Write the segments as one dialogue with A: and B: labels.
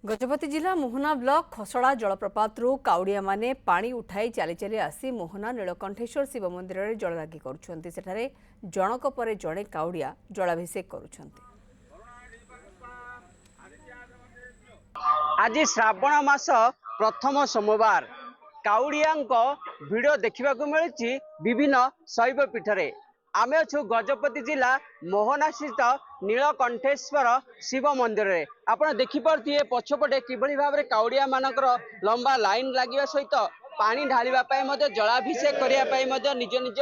A: गजपति जिला मोहना ब्लॉक खसड़ा जलप्रपातरू काउड़िया माने पानी उठाई चली चली आसी मोहना नीलकंठेश्वर शिव मंदिर में जलदागी करुछंती। सेठारे जनक परे जड़े काउड़िया जलाभिषेक करुछंती।
B: आज श्रावण मास प्रथम सोमवार काउड़िया भिड़ देखा मिलूँ विभिन्न शैव पीठरे। आम अच्छु गजपति जिला मोहना स्थित नीलकंठेश्वर शिव मंदिर में। आप देखिपे पछपटे किभली भाव में काउड़िया मानकर लंबा लाइन लगे सहित पानी ढालिया जलाभिषेक करने निज निज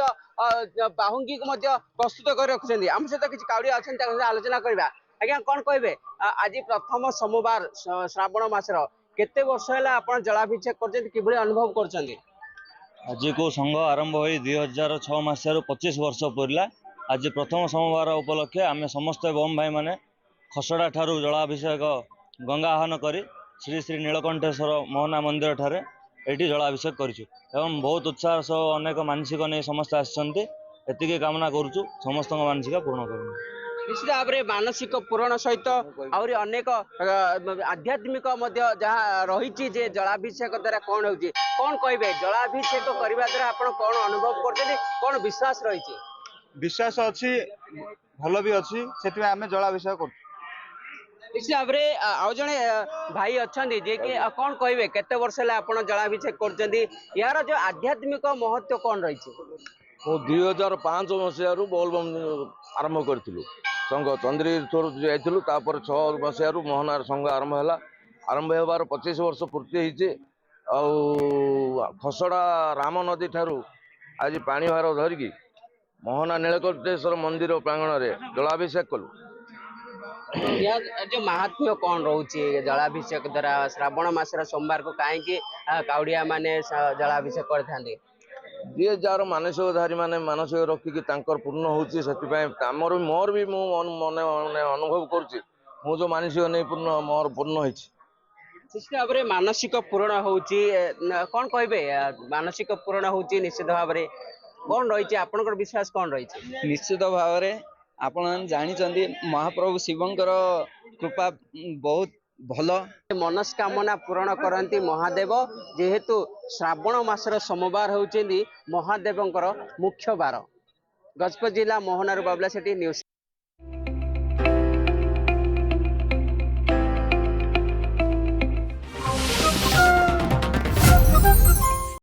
B: बाहुंगी को प्रस्तुत कर रखुच्च। आम सहित किसी काउड़िया अच्छा आलोचना करवा। आज्ञा कौन कहे आज प्रथम सोमवार श्रावण मासर केते वर्ष है आप जलाभिषेक कर अनुभव कर
C: आज को संघ आरंभ हो 2006 मसीह 25 वर्ष पूरला। आज प्रथम सोमवार उपलक्षे आम समस्त बम भाई माने खसड़ा ठारू जलाभिषेक गंगा आह्वान करी श्री श्री नीलकंठेश्वर मोहना मंदिर ठारे एटी जलाभिषेक करिछु एवं बहुत उत्साह सह अनेक मानसिक नहीं समस्त आसती कामना करुचु समस्त मानसिक पूर्ण करूँ।
B: निश्चित भाव में मानसिक पूरण सहित आहरी अनेक आध्यात्मिक जहाँ रही जलाभिषेक द्वारा कौन हो कौन कहे जलाभिषेक करने द्वारा आप कौन अनुभव कर कौन विश्वास रही
D: विश्वास अच्छी भल भी अच्छी से आम जलाभिषेक कर।
B: निश्चित भाव में आउ जड़े भाई अच्छा जे कि कौन कहे केते वर्ष है आप जलाभिषेक कर यार जो आध्यात्मिक महत्व कौन रही।
E: मु 2005 मसीह बोलबम आरंभ करूँ संघ चंद्रीश्वर जाइलु 6 मसीह मोहनार संघ आरंभ है। आरंभ होबार 25 वर्ष पूर्ति होती खसड़ा राम नदी ठारू आज पानी भार धरिकी मोहना नीलकंठेश्वर मंदिर प्रांगण में जलाभिषेक कलु।
B: जो महात्म्य कौन रोचे जलाभिषेक द्वारा श्रावण मासर सोमवार को कहीं काउड़िया माने जलाभिषेक करते
E: जी जार मानसिकधारी माने मानसिक रखिकी पूर्ण होमर मोर भी मन अनुभव करुच्ची मु जो मानसिक नहीं पूर्ण मोर पूर्ण हो
B: निश्चित भाव में मानसिक पूरण हो कौन कहे मानसिक पूरण हो निश्चित भाव में कौन रही आपंकर विश्वास कौन रही।
F: निश्चित भाव में आपण जानी महाप्रभु शिवंकर कृपा बहुत भल
B: मनस्कामना पूरण करती महादेव जेहेतु श्रावण मासर सोमवार होउछेंदी महादेवंकर मुख्य बार। गजपति जिला मोहनारू बाबला सेठी न्यूज।